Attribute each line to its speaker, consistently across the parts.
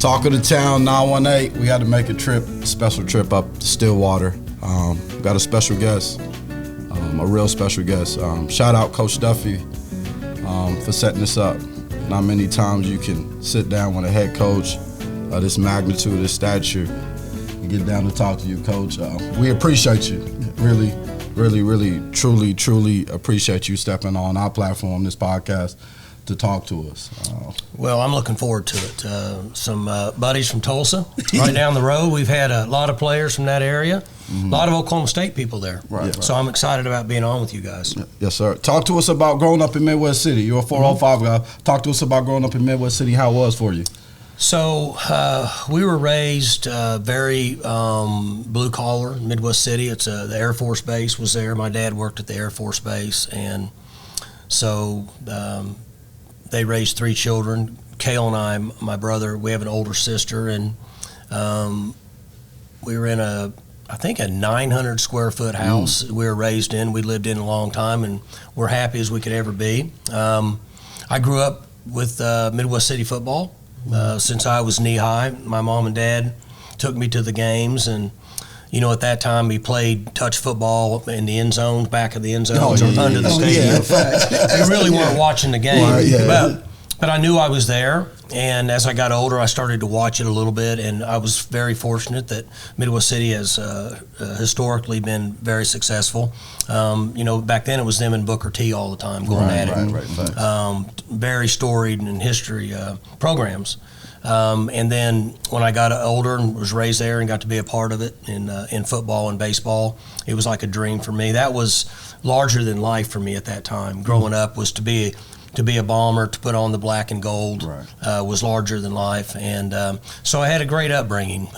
Speaker 1: Talk of the town, 918. We had to make a special trip up to Stillwater. We got a special guest, a real special guest. Shout out Coach Duffy for setting this up. Not many times you can sit down with a head coach of this magnitude, this stature, and get down to talk to you, Coach. We appreciate you. Really, really, really, truly, truly appreciate you stepping on our platform, this podcast, to talk to us.
Speaker 2: Well, I'm looking forward to it. Some buddies from Tulsa, right down the road. We've had a lot of players from that area, a lot of Oklahoma State people there. Right. So I'm excited about being on with you guys.
Speaker 1: Yes, sir. Talk to us about growing up in Midwest City. You're a 405 guy. Talk to us about growing up in Midwest City, how it was for you.
Speaker 2: So we were raised very blue collar, Midwest City. It's the Air Force Base was there. My dad worked at the Air Force Base, and so they raised 3 children. Cale and I, my brother, we have an older sister, and we were in a 900 square foot house we were raised in. We lived in a long time, and we're happy as we could ever be. I grew up with Midwest City football since I was knee high. My mom and dad took me to the games, and you know, at that time we played touch football in the end zones, back of the end zones, or under the stadium. We really weren't watching the game, but I knew I was there. And as I got older, I started to watch it a little bit, and I was very fortunate that Midwest City has historically been very successful. You know, back then it was them and Booker T all the time going at it. Very storied in history programs. And then when I got older and was raised there and got to be a part of it in football and baseball, it was like a dream for me. That was larger than life for me at that time. Growing up was to be a Bomber, to put on the black and gold, was larger than life. And so I had a great upbringing.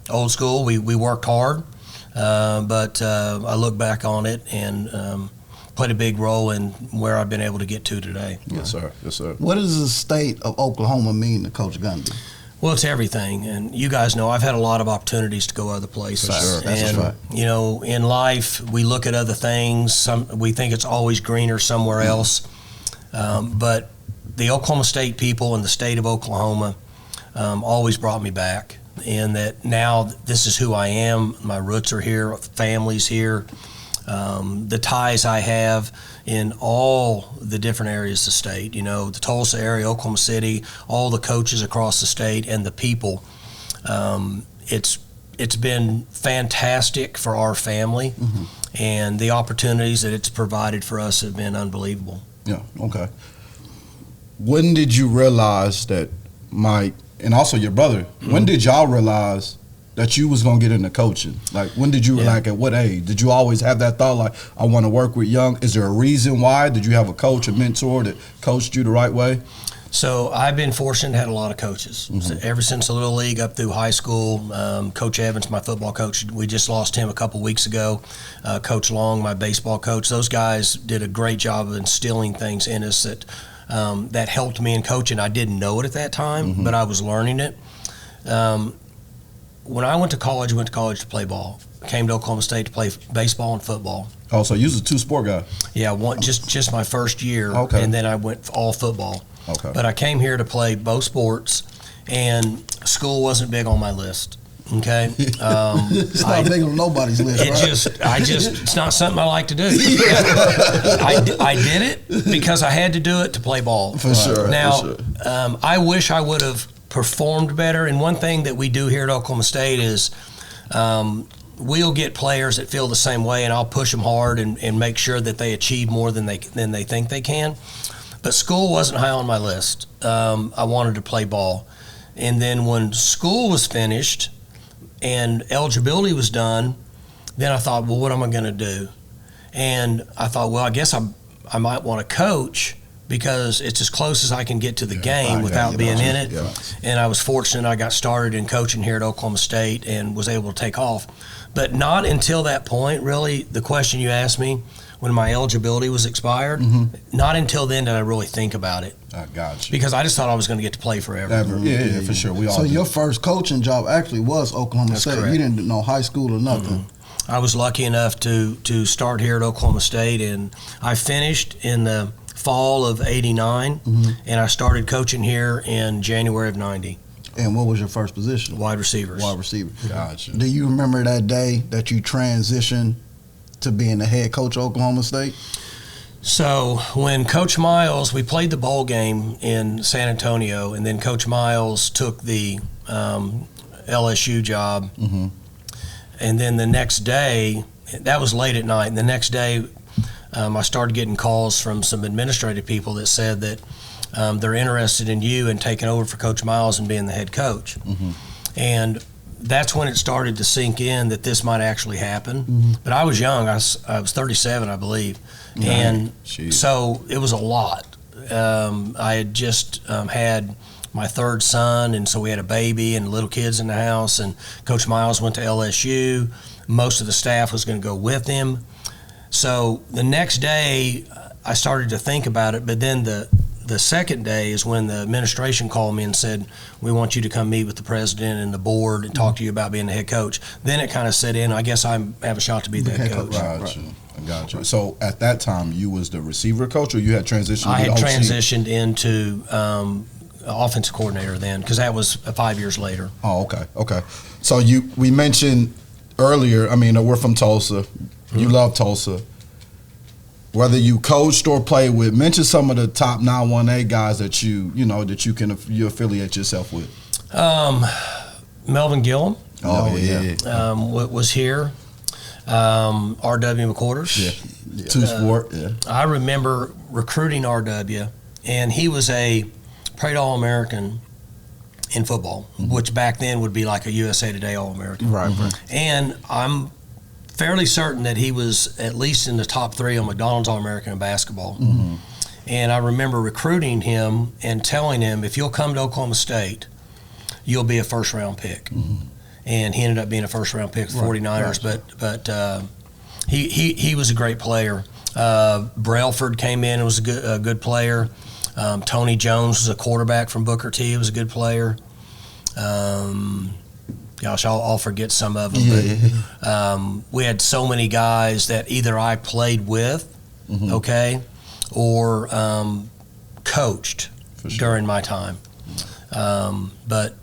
Speaker 2: Old school, we worked hard, but I look back on it and played a big role in where I've been able to get to today.
Speaker 1: Yes, sir. Yes, sir.
Speaker 3: What does the state of Oklahoma mean to Coach Gundy?
Speaker 2: Well, it's everything, and you guys know I've had a lot of opportunities to go other places.
Speaker 1: For sure. That's
Speaker 2: and you know, in life we look at other things. We think it's always greener somewhere else, but the Oklahoma State people and the state of Oklahoma always brought me back. In that now this is who I am. My roots are here. Family's here. The ties I have in all the different areas of the state, you know, the Tulsa area, Oklahoma City, all the coaches across the state and the people. It's been fantastic for our family, and the opportunities that it's provided for us have been unbelievable.
Speaker 1: Yeah, okay. When did you realize that Mike, and also your brother, when did y'all realize that you was gonna get into coaching? Like, when did you, like, at what age? Did you always have that thought, like, I want to work with young? Is there a reason why? Did you have a coach, a mentor that coached you the right way?
Speaker 2: So I've been fortunate to have a lot of coaches. So ever since the Little League up through high school. Coach Evans, my football coach, we just lost him a couple weeks ago. Coach Long, my baseball coach, those guys did a great job of instilling things in us that helped me in coaching. I didn't know it at that time, but I was learning it. When I went to college to play ball. Came to Oklahoma State to play baseball and football.
Speaker 1: Oh, so you was a two-sport guy?
Speaker 2: Yeah, just my first year, and then I went all football.
Speaker 1: Okay.
Speaker 2: But I came here to play both sports, and school wasn't big on my list. Okay,
Speaker 3: it's not big on nobody's list.
Speaker 2: It's not something I like to do. I did it because I had to do it to play ball.
Speaker 1: For sure.
Speaker 2: Now, I wish I would have performed better. And one thing that we do here at Oklahoma State is we'll get players that feel the same way, and I'll push them hard and make sure that they achieve more than they think they can. But school wasn't high on my list. I wanted to play ball. And then when school was finished and eligibility was done, then I thought, well, what am I going to do? And I thought, well, I guess I might want to coach, because it's as close as I can get to the game without being in it.
Speaker 1: Yeah.
Speaker 2: And I was fortunate I got started in coaching here at Oklahoma State and was able to take off. But not until that point, really, the question you asked me, when my eligibility was expired, not until then did I really think about it.
Speaker 1: I got you.
Speaker 2: Because I just thought I was going to get to play forever.
Speaker 1: Yeah, for sure. We all
Speaker 3: So
Speaker 1: do.
Speaker 3: your first coaching job actually was Oklahoma
Speaker 2: That's
Speaker 3: State.
Speaker 2: correct.
Speaker 3: You didn't know high school or nothing.
Speaker 2: I was lucky enough to start here at Oklahoma State, and I finished in the fall of '89, and I started coaching here in January of '90.
Speaker 3: And what was your first position?
Speaker 2: Wide receivers.
Speaker 3: Wide receiver.
Speaker 1: Gotcha.
Speaker 3: Do you remember that day that you transitioned to being the head coach of Oklahoma State?
Speaker 2: So when Coach Miles, we played the bowl game in San Antonio, and then Coach Miles took the LSU job. And then the next day, that was late at night, and the next day I started getting calls from some administrative people that said that they're interested in you and taking over for Coach Miles and being the head coach. And that's when it started to sink in that this might actually happen. But I was young. I was 37, I believe. And so it was a lot. I had just had my third son, and so we had a baby and little kids in the house, and Coach Miles went to LSU. Most of the staff was going to go with him. So the next day I started to think about it, but then the second day is when the administration called me and said, we want you to come meet with the president and the board and talk to you about being the head coach. Then it kind of set in, I guess I have a shot to be the head coach.
Speaker 1: I got you. So at that time, you was the receiver coach, or you had transitioned
Speaker 2: I had
Speaker 1: to OC?
Speaker 2: transitioned into offensive coordinator then, because that was 5 years later.
Speaker 1: Oh, okay. So we mentioned earlier, I mean, we're from Tulsa. You love Tulsa. Whether you coached or played with, mention some of the top 918 guys that you affiliate yourself with.
Speaker 2: Melvin Gillum.
Speaker 1: Oh, yeah.
Speaker 2: Was here. R.W. McQuarters.
Speaker 1: Yeah. Two-sport, yeah.
Speaker 2: I remember recruiting R.W., and he was a Parade All-American in football, which back then would be like a USA Today All-American.
Speaker 1: Right.
Speaker 2: And I'm fairly certain that he was at least in the top 3 on McDonald's All-American in basketball. And I remember recruiting him and telling him, if you'll come to Oklahoma State, you'll be a first-round pick. And he ended up being a first-round pick for the 49ers. But he was a great player. Brailford came in and was a good player. Tony Jones was a quarterback from Booker T. He was a good player. Gosh, I'll forget some of them. But we had so many guys that either I played with, or coached during my time. But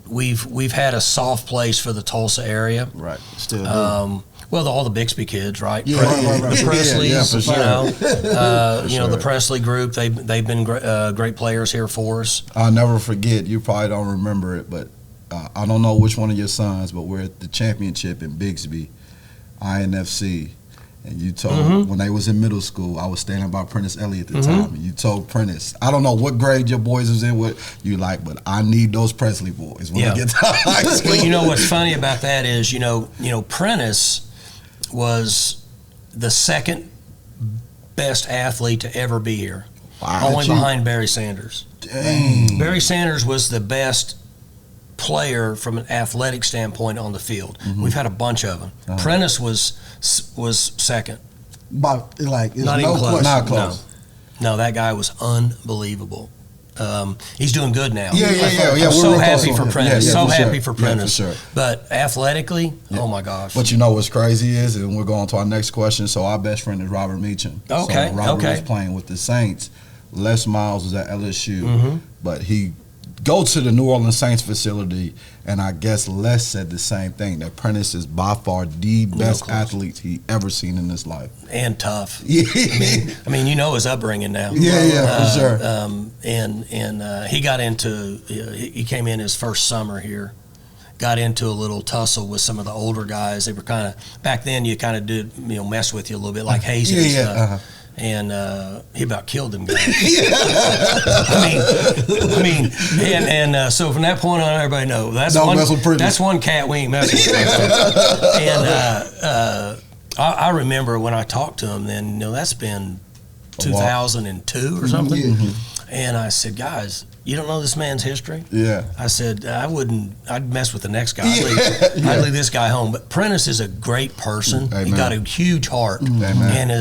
Speaker 2: we've had a soft place for the Tulsa area.
Speaker 3: Right. Still do.
Speaker 2: Well, all the Bixby kids, right?
Speaker 3: Yeah,
Speaker 2: The Presleys,
Speaker 1: for sure.
Speaker 2: the Presley group. They've been great players here for us.
Speaker 1: I'll never forget. You probably don't remember it, but I don't know which one of your sons, but we're at the championship in Bixby, INFC, and you told when they was in middle school, I was standing by Prentice Elliott at the time, and you told Prentice, I don't know what grade your boys was in, what you like, but I need those Presley boys when I get to high school.
Speaker 2: Well, you know what's funny about that is, Prentice was the second best athlete to ever be here, only behind Barry Sanders.
Speaker 1: Dang.
Speaker 2: Barry Sanders was the best player from an athletic standpoint on the field. We've had a bunch of them. Prentice was second.
Speaker 3: But it's
Speaker 2: Not
Speaker 3: no
Speaker 2: even close.
Speaker 3: question.
Speaker 1: Not close.
Speaker 2: No, that guy was unbelievable. He's doing good now.
Speaker 1: Yeah.
Speaker 2: I'm so
Speaker 1: We're
Speaker 2: happy
Speaker 1: close
Speaker 2: for
Speaker 1: on him.
Speaker 2: Prentice.
Speaker 1: Yeah,
Speaker 2: So
Speaker 1: for
Speaker 2: happy
Speaker 1: sure.
Speaker 2: for Prentice.
Speaker 1: Yeah, for sure.
Speaker 2: But athletically, oh my gosh.
Speaker 1: But you know what's crazy is, and we're going to our next question, so our best friend is Robert Meacham.
Speaker 2: Okay,
Speaker 1: So Robert
Speaker 2: okay.
Speaker 1: was playing with the Saints. Les Miles was at LSU, but he go to the New Orleans Saints facility, and I guess Les said the same thing, that Prentice is by far the best athlete he ever seen in his life.
Speaker 2: And tough.
Speaker 1: Yeah.
Speaker 2: I mean, his upbringing now.
Speaker 1: For sure.
Speaker 2: And he got into, he came in his first summer here, got into a little tussle with some of the older guys. They were kind of, back then you kind of did, mess with you a little bit, like hazing and stuff. And he about killed them guys. So from that point on, everybody knows that's one cat we ain't messing with. And I remember when I talked to him then, that's been 2002 or something.
Speaker 3: Mm-hmm.
Speaker 2: And I said, guys, you don't know this man's history?
Speaker 1: Yeah.
Speaker 2: I said, I'd mess with the next guy. I'd leave this guy home. But Prentice is a great person.
Speaker 1: Amen.
Speaker 2: He got a huge heart.
Speaker 1: Amen.
Speaker 2: And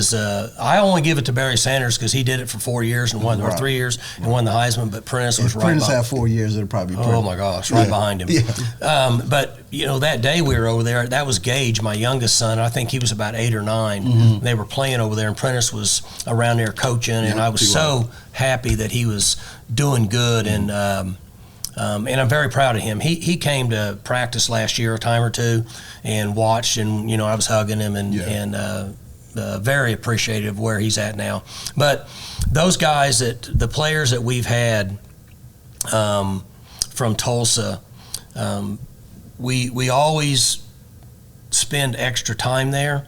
Speaker 2: I only give it to Barry Sanders because he did it for 4 years and won, or 3 years, and won the Heisman. But Prentice was right
Speaker 3: Prentice
Speaker 2: behind.
Speaker 3: had 4 years, it'd probably be
Speaker 2: Oh my gosh, right behind him.
Speaker 3: Yeah.
Speaker 2: But that day we were over there, that was Gage, my youngest son. I think he was about 8 or 9.
Speaker 3: Mm-hmm.
Speaker 2: They were playing over there, and Prentice was around there coaching, and I was so happy that he was doing good, and I'm very proud of him. He came to practice last year a time or two and watched, and I was hugging him and very appreciative of where he's at now. But those guys, the players that we've had from Tulsa, we always spend extra time there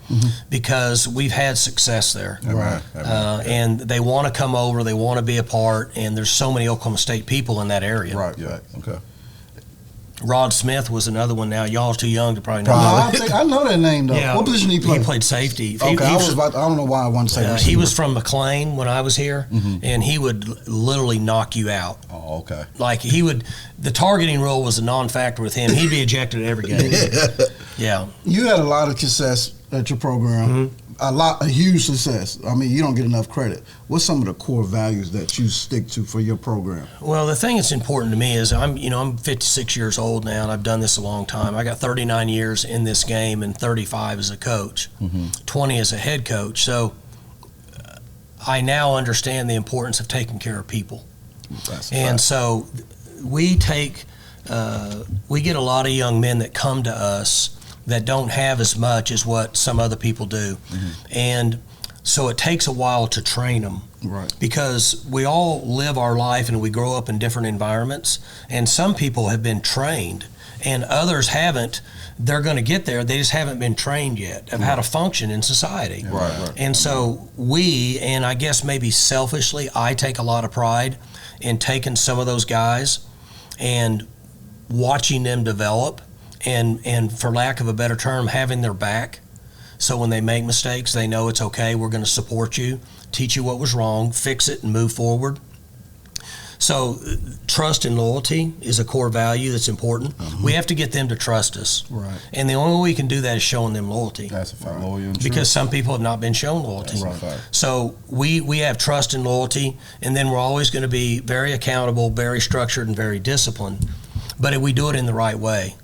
Speaker 2: because we've had success there.
Speaker 3: Right.
Speaker 2: And they want to come over, they want to be a part, and there's so many Oklahoma State people in that area.
Speaker 3: Right.
Speaker 1: Okay.
Speaker 2: Rod Smith was another one. Now y'all are too young to probably know.
Speaker 3: I know that name though.
Speaker 2: Yeah.
Speaker 3: What position he played?
Speaker 2: He played safety.
Speaker 3: Okay, I don't know why I wanted to say that.
Speaker 2: He was from McLean when I was here, and he would literally knock you out.
Speaker 1: Oh, okay.
Speaker 2: Like the targeting rule was a non-factor with him. He'd be ejected at every game. Yeah.
Speaker 3: You had a lot of success at your program. A huge success. I mean, you don't get enough credit. What's some of the core values that you stick to for your program?
Speaker 2: Well, the thing that's important to me is I'm 56 years old now, and I've done this a long time. I got 39 years in this game and 35 as a coach, 20 as a head coach. So I now understand the importance of taking care of people. And so we get a lot of young men that come to us that don't have as much as what some other people do. And so it takes a while to train them.
Speaker 3: Right.
Speaker 2: Because we all live our life and we grow up in different environments, and some people have been trained and others haven't. They're going to get there, they just haven't been trained yet of how to function in society.
Speaker 3: Right.
Speaker 2: And so and I guess maybe selfishly, I take a lot of pride in taking some of those guys and watching them develop, and for lack of a better term, having their back. So when they make mistakes, they know it's okay. We're going to support you, teach you what was wrong, fix it, and move forward. So trust and loyalty is a core value that's important. We have to get them to trust us.
Speaker 3: Right.
Speaker 2: And the only way we can do that is showing them loyalty.
Speaker 1: That's a fact. Loyal and
Speaker 2: Because some people have not been shown loyalty.
Speaker 1: That's right.
Speaker 2: So we have trust and loyalty, and then we're always going to be very accountable, very structured, and very disciplined. But we do it in the right way.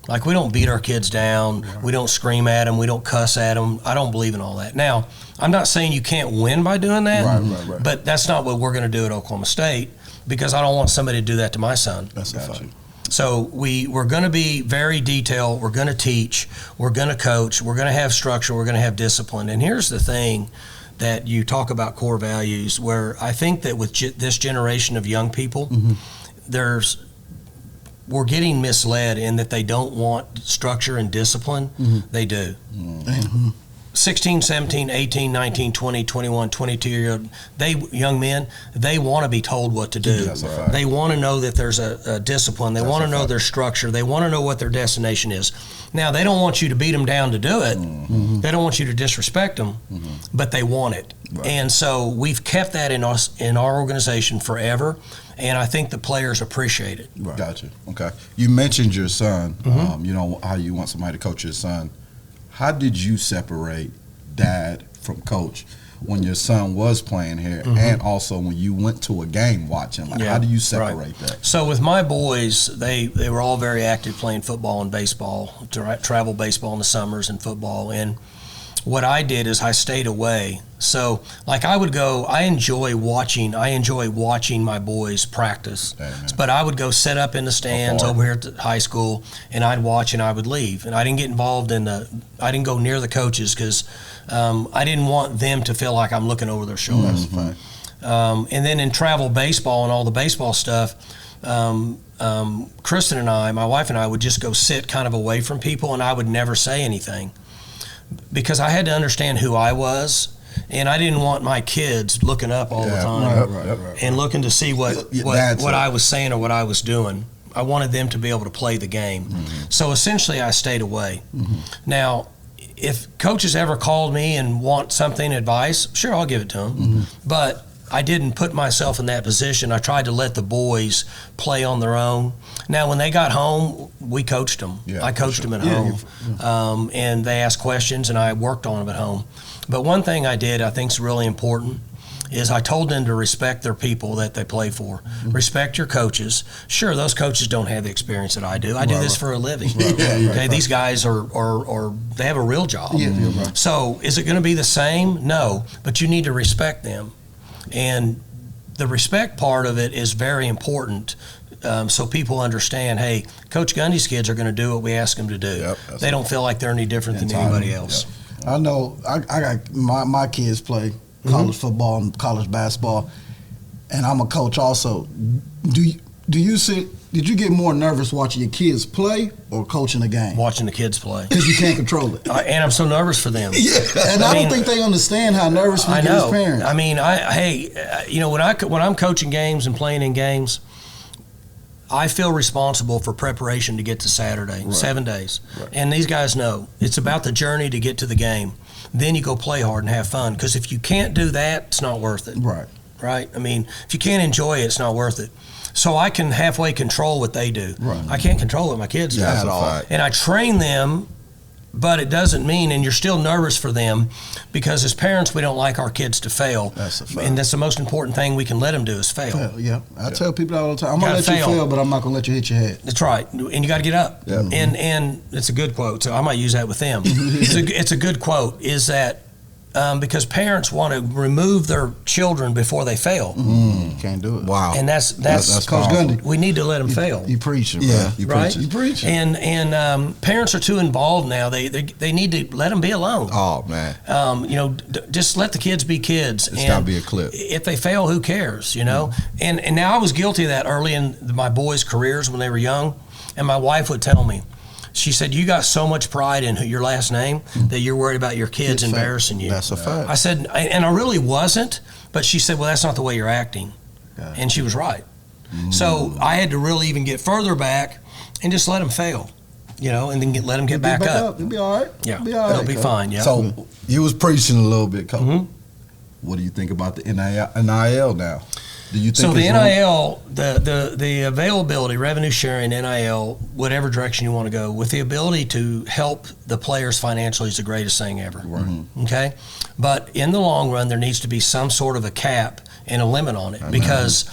Speaker 2: Like, we don't beat our kids down. We don't scream at them. We don't cuss at them. I don't believe in all that. Now, I'm not saying you can't win by doing that,
Speaker 1: Right.
Speaker 2: but that's not what we're going to do at Oklahoma State, because I don't want somebody to do that to my son.
Speaker 3: That's a fact.
Speaker 2: So we're going to be very detailed. We're going to teach. We're going to coach. We're going to have structure. We're going to have discipline. And here's the thing that you talk about core values, where I think that with this generation of young people, we're getting misled in that they don't want structure and discipline. They do. 16, 17, 18, 19, 20, 21, 22-year-old, young men, they want to be told what to do. They want to know that there's a discipline. They want to know their structure. They want to know what their destination is. Now, they don't want you to beat them down to do it. They don't want you to disrespect them, but they want it. Right. And so we've kept that in our organization forever, and I think the players appreciate it.
Speaker 1: Right. Gotcha. Okay. You mentioned your son, how you want somebody to coach your son. How did you separate dad from coach when your son was playing here, and also when you went to a game watching? How do you separate that?
Speaker 2: So with my boys, they were all very active playing football and baseball, travel baseball in the summers and football. And what I did is I stayed away. So, like, I would go, I enjoy watching my boys practice. But I would go set up in the stands over here at the high school, and I'd watch and I would leave. And I didn't get involved I didn't go near the coaches because I didn't want them to feel like I'm looking over their shoulders. And then in travel baseball and all the baseball stuff, Kristen and I, my wife and I, would just go sit kind of away from people, and I would never say anything, because I had to understand who I was, and I didn't want my kids looking up all the time and looking to see what I was saying or what I was doing. I wanted them to be able to play the game. So essentially I stayed away. Now, if coaches ever called me and want something, advice, sure, I'll give it to them. But I didn't put myself in that position. I tried to let the boys play on their own. Now, when they got home, we coached them. I coached them at home. And they asked questions, and I worked on them at home. But one thing I did I think is really important is I told them to respect their people that they play for. Respect your coaches. Sure, those coaches don't have the experience that I do. I do this for a living. Okay, these guys are they have a real job. So is it going to be the same? No, but you need to respect them. And the respect part of it is very important, so people understand, hey, Coach Gundy's kids are going to do what we ask them to do. They don't feel like they're any different than anybody else.
Speaker 3: I know I got my kids play college football and college basketball, and I'm a coach also. Did you get more nervous watching your kids play or coaching a game?
Speaker 2: Watching the kids play.
Speaker 3: Because you can't control it.
Speaker 2: And I'm so nervous for them.
Speaker 3: And I don't think they understand how nervous we get as parents.
Speaker 2: I mean, when I'm coaching games and playing in games, I feel responsible for preparation to get to Saturday, 7 days. And these guys know it's about the journey to get to the game. Then you go play hard and have fun. Because if you can't do that, it's not worth it. Right? I mean, if you can't enjoy it, it's not worth it. So I can halfway control what they do. I can't control what my kids do at all. And I train them, but it doesn't mean, and you're still nervous for them, because as parents, we don't like our kids to fail. That's a fact. And that's the most important thing we can let them do is fail.
Speaker 3: I tell people all the time, I'm going to let you fail, but I'm not going to let you hit your head.
Speaker 2: That's right. And you got to get up. And it's a good quote, so I might use that with them. It's a good quote, is that because parents want to remove their children before they fail.
Speaker 3: Can't do it.
Speaker 1: Wow.
Speaker 2: And that's
Speaker 3: Coach Gundy.
Speaker 2: We need to let them fail.
Speaker 3: You preaching,
Speaker 2: right?
Speaker 3: You preaching.
Speaker 2: And parents are too involved now. They need to let them be alone.
Speaker 1: Oh man.
Speaker 2: Just let the kids be kids.
Speaker 1: It's got to be a clip.
Speaker 2: If they fail, who cares? And now I was guilty of that early in my boys' careers when they were young, and my wife would tell me. She said, you got so much pride in your last name that you're worried about your kids embarrassing you.
Speaker 3: That's a fact.
Speaker 2: I said, and I really wasn't, but she said, well, that's not the way you're acting. And she was right. So I had to really even get further back and just let them fail, and then let them get back up.
Speaker 3: It'll be all right.
Speaker 2: It'll be fine.
Speaker 1: So you was preaching a little bit, Coach. What do you think about the NIL now? Do you think
Speaker 2: so? The NIL, the availability, revenue sharing, NIL, whatever direction you want to go, with the ability to help the players financially is the greatest thing ever. Okay, but in the long run, there needs to be some sort of a cap and a limit on it, because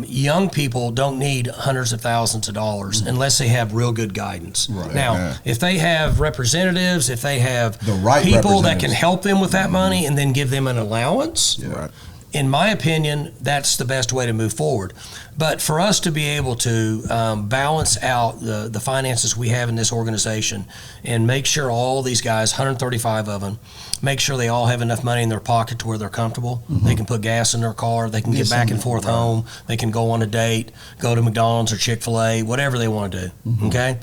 Speaker 2: young people don't need hundreds of thousands of dollars unless they have real good guidance. Now, if they have representatives, if they have
Speaker 1: the right
Speaker 2: people that can help them with that money and then give them an allowance, in my opinion, that's the best way to move forward. But for us to be able to balance out the finances we have in this organization and make sure all these guys, 135 of them, make sure they all have enough money in their pocket to where they're comfortable. They can put gas in their car. They can get back and forth home. They can go on a date, go to McDonald's or Chick-fil-A, whatever they want to do. Okay?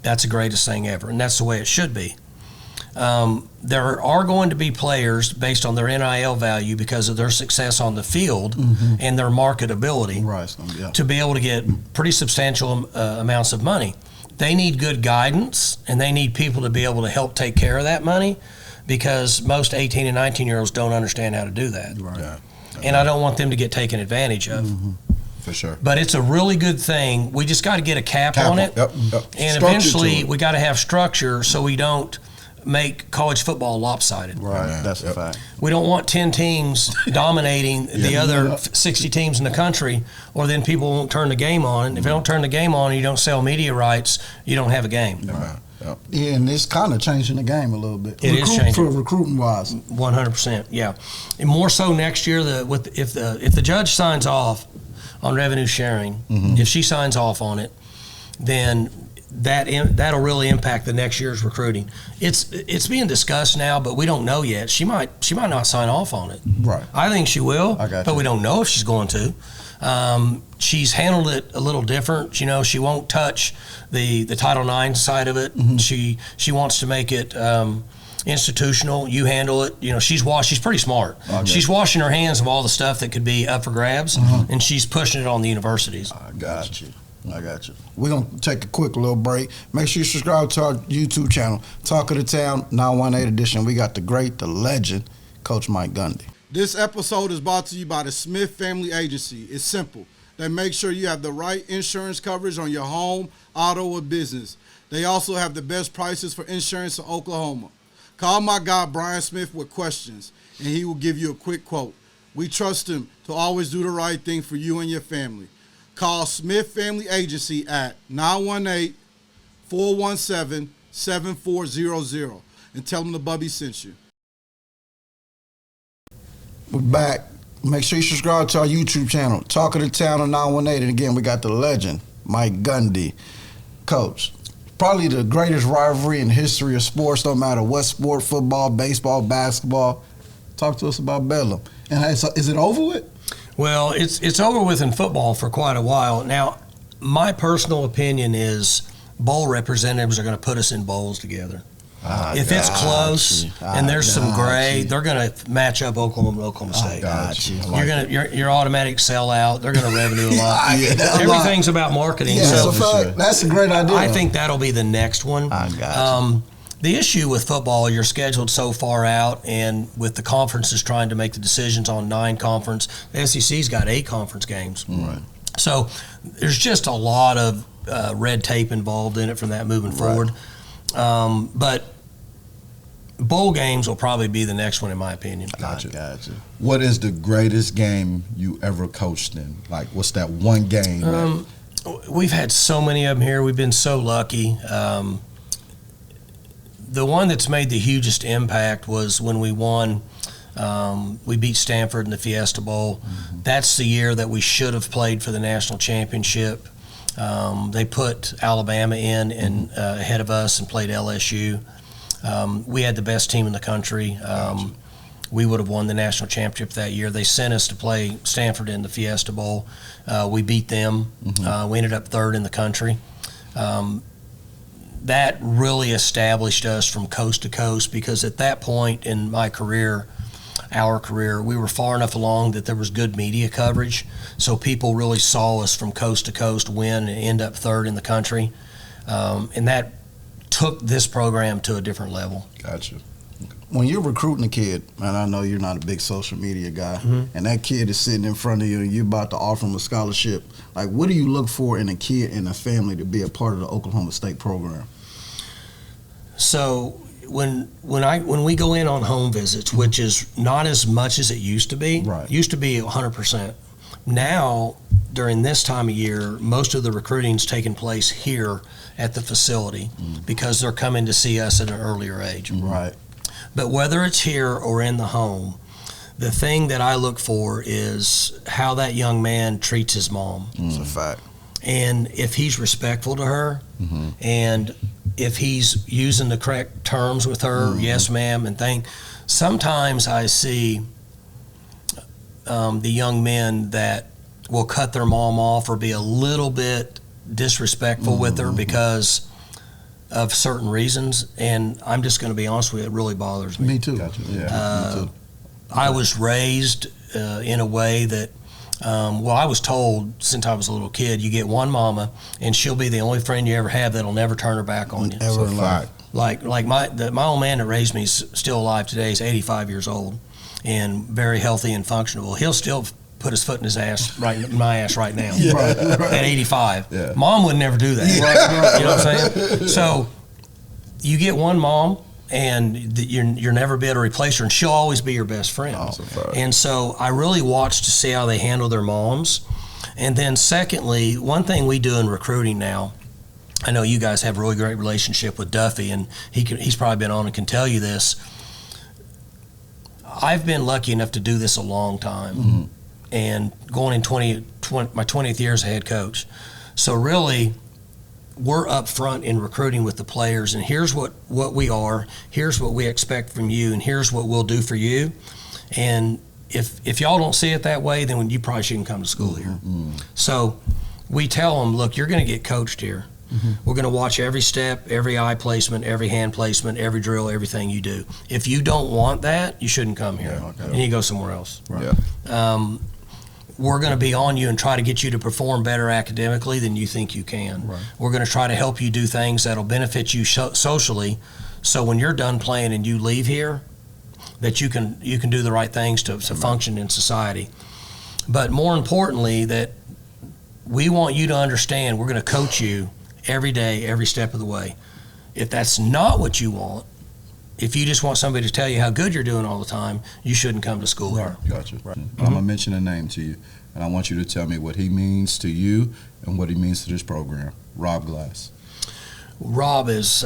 Speaker 2: That's the greatest thing ever, and that's the way it should be. There are going to be players based on their NIL value because of their success on the field and their marketability to be able to get pretty substantial amounts of money. They need good guidance, and they need people to be able to help take care of that money, because most 18 and 19-year-olds don't understand how to do that. And I don't want them to get taken advantage of.
Speaker 1: For sure.
Speaker 2: But it's a really good thing. We just got to get a cap on it. And eventually we got to have structure so we don't make college football lopsided.
Speaker 3: That's a fact.
Speaker 2: We don't want 10 teams dominating the other 60 teams in the country, or then people won't turn the game on. If you don't turn the game on and you don't sell media rights, you don't have a game.
Speaker 3: And it's kind of changing the game a little bit.
Speaker 2: It is changing.
Speaker 3: For recruiting wise.
Speaker 2: 100%, yeah. And more so next year, if the judge signs off on revenue sharing, if she signs off on it, then that'll really impact the next year's recruiting. It's being discussed now, but we don't know yet. She might not sign off on it. I think she will, but we don't know if she's going to. She's handled it a little different. She won't touch the Title IX side of it. She wants to make it institutional. You handle it. She's pretty smart. She's washing her hands of all the stuff that could be up for grabs, and she's pushing it on the universities.
Speaker 3: I got you. I got you. We're going to take a quick little break. Make sure you subscribe to our YouTube channel, Talk of the Town 918 edition. We got the great, the legend, Coach Mike Gundy.
Speaker 1: This episode is brought to you by the Smith Family Agency. It's simple. They make sure you have the right insurance coverage on your home, auto, or business. They also have the best prices for insurance in Oklahoma. Call my guy Brian Smith with questions, and he will give you a quick quote. We trust him to always do the right thing for you and your family. Call Smith Family Agency at 918-417-7400 and tell them the Bubby sent you.
Speaker 3: We're back. Make sure you subscribe to our YouTube channel, Talk of the Town on 918. And again, we got the legend, Mike Gundy. Coach, probably the greatest rivalry in the history of sports, no matter what sport, football, baseball, basketball. Talk to us about Bedlam. And is it over with?
Speaker 2: Well, it's over with in football for quite a while. Now, my personal opinion is bowl representatives are going to put us in bowls together. If it's close and there's some gray, they're going to match up Oklahoma State. You're automatic sellout. They're going to revenue a lot. Everything's about marketing.
Speaker 3: Yeah, so that's a great idea.
Speaker 2: I think that'll be the next one. The issue with football, you're scheduled so far out, and with the conferences trying to make the decisions on 9 conference, the SEC's got 8 conference games.
Speaker 3: Right.
Speaker 2: So there's just a lot of red tape involved in it from that moving forward. But bowl games will probably be the next one, in my opinion.
Speaker 4: Gotcha. What is the greatest game you ever coached in? Like, what's that one game?
Speaker 2: We've had so many of them here. We've been so lucky. The one that's made the hugest impact was when we won. We beat Stanford in the Fiesta Bowl. Mm-hmm. That's the year that we should have played for the national championship. They put Alabama in and ahead of us and played LSU. We had the best team in the country. We would have won the national championship that year. They sent us to play Stanford in the Fiesta Bowl. We beat them. We ended up 3rd in the country. That really established us from coast to coast, because at that point in my career, our career, we were far enough along that there was good media coverage, so people really saw us from coast to coast win and end up 3rd in the country, and that took this program to a different level.
Speaker 4: Gotcha.
Speaker 3: When you're recruiting a kid, and I know you're not a big social media guy, and that kid is sitting in front of you and you're about to offer him a scholarship, like, what do you look for in a kid and a family to be a part of the Oklahoma State program?
Speaker 2: So when we go in on home visits, which is not as much as it used to be, used to be 100%. Now, during this time of year, most of the recruiting's taking place here at the facility because they're coming to see us at an earlier age.
Speaker 3: Right.
Speaker 2: But whether it's here or in the home, the thing that I look for is how that young man treats his mom.
Speaker 3: It's a fact.
Speaker 2: And if he's respectful to her, and if he's using the correct terms with her, yes ma'am, and thing. Sometimes I see the young men that will cut their mom off or be a little bit disrespectful with her because of certain reasons, and I'm just going to be honest with you, it really bothers me.
Speaker 3: Me too.
Speaker 4: Gotcha.
Speaker 3: Me too.
Speaker 2: I was raised in a way that, I was told since I was a little kid, you get one mama, and she'll be the only friend you ever have that'll never turn her back on you.
Speaker 3: Ever in life.
Speaker 2: Like my old man that raised me is still alive today. He's 85 years old and very healthy and functional. He'll still put his foot in his ass, in my ass right now at 85. Yeah. Mom would never do that. You know what I'm saying? So you get one mom, and you're never be able to replace her, and she'll always be your best friend. And so I really watch to see how they handle their moms. And then secondly, one thing we do in recruiting now, I know you guys have a really great relationship with Duffy, and he's probably been on and can tell you this. I've been lucky enough to do this a long time, and going in my 20th year as a head coach. So really, we're up front in recruiting with the players, and here's what we are, here's what we expect from you, and here's what we'll do for you. And if y'all don't see it that way, then you probably shouldn't come to school here. So we tell them, look, you're going to get coached here. We're going to watch every step, every eye placement, every hand placement, every drill, everything you do. If you don't want that, you shouldn't come here. And you go somewhere else. we're going to be on you and try to get you to perform better academically than you think you can.
Speaker 3: Right.
Speaker 2: We're going to try to help you do things that'll benefit you socially, so when you're done playing and you leave here, that you can do the right things to function in society. But more importantly, that we want you to understand we're going to coach you every day, every step of the way. If that's not what you want, if you just want somebody to tell you how good you're doing all the time, you shouldn't come to school here.
Speaker 4: Gotcha. Right. I'm going to mention a name to you, and I want you to tell me what he means to you and what he means to this program. Rob Glass.
Speaker 2: Rob is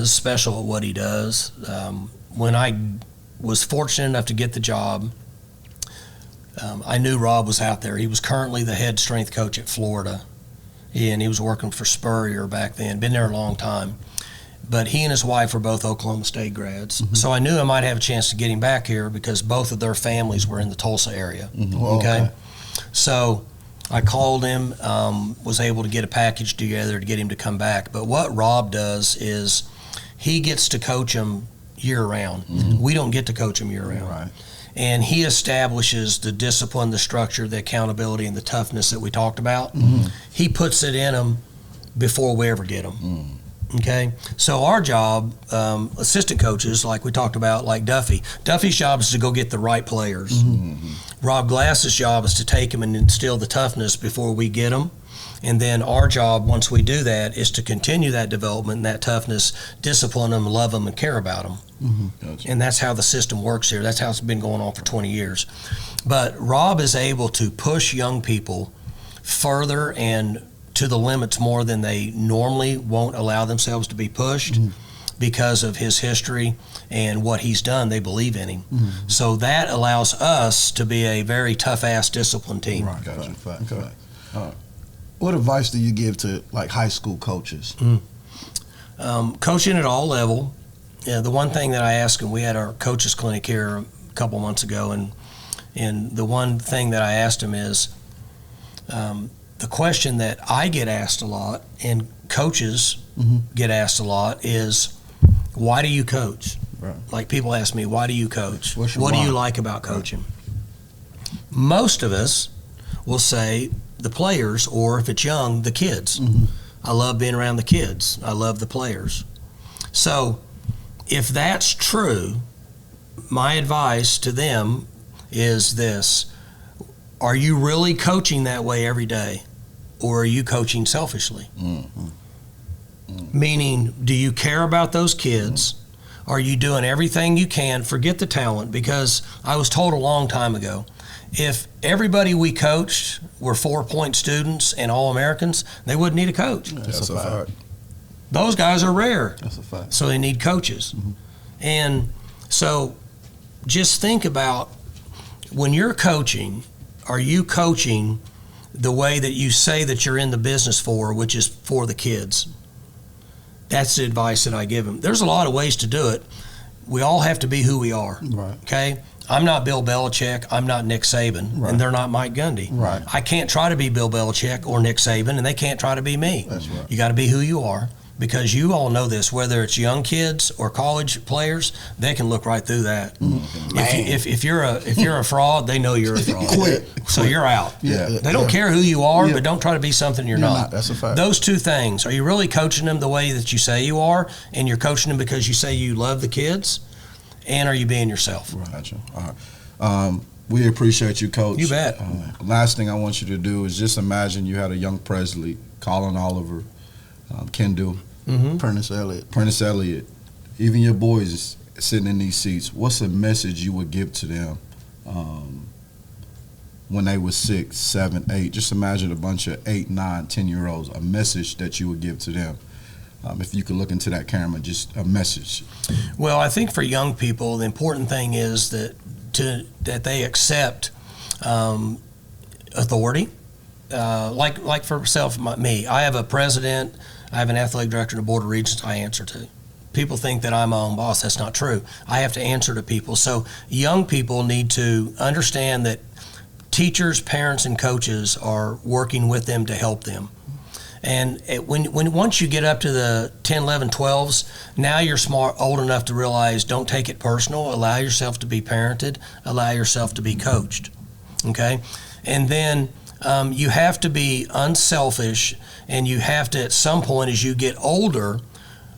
Speaker 2: special at what he does. When I was fortunate enough to get the job, I knew Rob was out there. He was currently the head strength coach at Florida, and he was working for Spurrier back then, been there a long time. But he and his wife were both Oklahoma State grads. Mm-hmm. So I knew I might have a chance to get him back here because both of their families were in the Tulsa area. Mm-hmm. Okay? So I called him, was able to get a package together to get him to come back. But what Rob does is he gets to coach them year-round. Mm-hmm. We don't get to coach them year-round.
Speaker 3: Right.
Speaker 2: And he establishes the discipline, the structure, the accountability, and the toughness that we talked about.
Speaker 3: Mm-hmm.
Speaker 2: He puts it in them before we ever get them. Mm. Okay, so our job, assistant coaches, like we talked about, like Duffy's job is to go get the right players. Mm-hmm. Rob Glass's job is to take them and instill the toughness before we get them. And then our job, once we do that, is to continue that development and that toughness, discipline them, love them, and care about them. Mm-hmm. Gotcha. And that's how the system works here. That's how it's been going on for 20 years. But Rob is able to push young people further and to the limits more than they normally won't allow themselves to be pushed. Mm-hmm. Because of his history and what he's done. They believe in him. Mm-hmm. So that allows us to be a very tough-ass disciplined team.
Speaker 3: Right. Gotcha. Fact. What advice do you give to like high school coaches?
Speaker 2: Coaching at all level. Yeah, the one thing that I asked him, we had our coaches clinic here a couple months ago, and the one thing that I asked him is, the question that I get asked a lot, and coaches get asked a lot, is, why do you coach? Right. Like people ask me, why do you coach? What do you like about coaching? Most of us will say the players, or if it's young, the kids. Mm-hmm. I love being around the kids. I love the players. So if that's true, my advice to them is this: are you really coaching that way every day, or are you coaching selfishly? Mm-hmm. Mm-hmm. Meaning, do you care about those kids? Mm-hmm. Are you doing everything you can? Forget the talent, because I was told a long time ago, if everybody we coached were 4-point students and All-Americans, they wouldn't need a coach.
Speaker 3: That's a fact.
Speaker 2: Those guys are rare.
Speaker 3: That's a fact.
Speaker 2: So they need coaches. Mm-hmm. And so just think about, when you're coaching, are you coaching the way that you say that you're in the business for, which is for the kids? That's the advice that I give them. There's a lot of ways to do it. We all have to be who we are. Right. Okay? I'm not Bill Belichick. I'm not Nick Saban. Right. And they're not Mike Gundy.
Speaker 3: Right.
Speaker 2: I can't try to be Bill Belichick or Nick Saban, and they can't try to be me.
Speaker 3: That's right.
Speaker 2: You got to be who you are. Because you all know this, whether it's young kids or college players, they can look right through that. Mm-hmm. If you're a fraud, they know you're a fraud.
Speaker 3: Quit.
Speaker 2: So you're out.
Speaker 3: Yeah.
Speaker 2: They don't care who you are, but don't try to be something you're not.
Speaker 3: That's a fact.
Speaker 2: Those two things. Are you really coaching them the way that you say you are, and you're coaching them because you say you love the kids, and are you being yourself?
Speaker 4: Right. Gotcha. All right. We appreciate you, Coach.
Speaker 2: You bet.
Speaker 4: Last thing I want you to do is just imagine you had a young Presley, Colin Oliver, Kendall,
Speaker 3: Prentice
Speaker 4: Elliott, even your boys sitting in these seats. What's a message you would give to them when they were 6, 7, 8? Just imagine a bunch of 8, 9, 10-year-olds. A message that you would give to them. If you could look into that camera, just a message.
Speaker 2: Well, I think for young people, the important thing is that they accept authority. Like for me, I have a president, I have an athletic director and a board of regents I answer to. People think that I'm my own boss. That's not true. I have to answer to people. So young people need to understand that teachers, parents, and coaches are working with them to help them. And once you get up to the 10, 11, 12s, now you're old enough to realize, don't take it personal. Allow yourself to be parented. Allow yourself to be coached. Okay? And then you have to be unselfish, and you have to, at some point as you get older,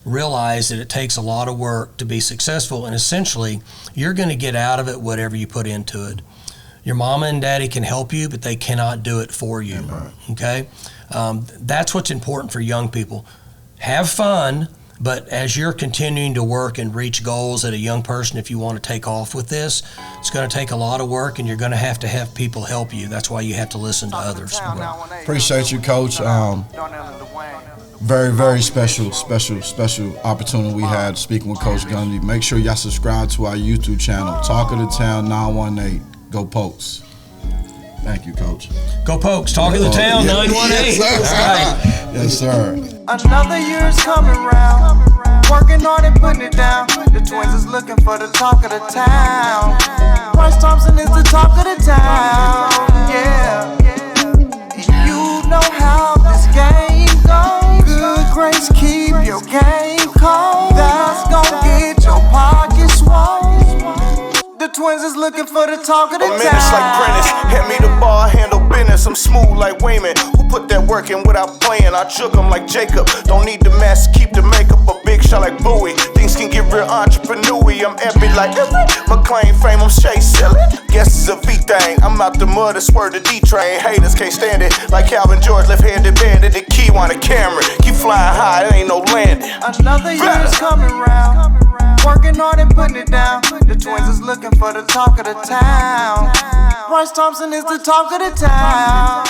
Speaker 2: realize that it takes a lot of work to be successful, and essentially you're going to get out of it whatever you put into it. Your mama and daddy can help you, but they cannot do it for you. Okay? That's what's important for young people. Have fun, but as you're continuing to work and reach goals at a young person, if you want to take off with this, it's going to take a lot of work, and you're going to have people help you. That's why you have to listen to others.
Speaker 1: Appreciate you, Coach. Very, very special opportunity we had speaking with Coach Gundy. Make sure y'all subscribe to our YouTube channel, Talk of the Town 918. Go Pokes. Thank you, Coach.
Speaker 2: Go Pokes. Talk of the Town 918.
Speaker 1: Yes, sir.
Speaker 5: Another year is coming round. Working hard and putting it down. The twins is looking for the talk of the town. Bryce Thompson is the talk of the town. Yeah. And you know how this game goes. Good grace, keep your game cold. That's gonna get your pockets swole. The twins is looking for the talk of the town.
Speaker 6: Minutes like Prentice, hand me the ball, I handle business. I'm smooth like Wayman, who put that work in without playing. I shook him like Jacob. Don't need the mask, keep the makeup. A big shot like Bowie. Things can get real entrepreneur-y. I'm epic like Everett. McLean fame, I'm straight selling. Guess it's a V thing. I'm out the mud, I swerve the D-train. Haters can't stand it. Like Calvin George, left-handed bandit. The key on the camera. Keep flying high, it ain't no landing.
Speaker 5: Another year is coming round. Working hard and putting it down. The twins is looking for the talk of the town. Bryce Thompson is the talk of the town.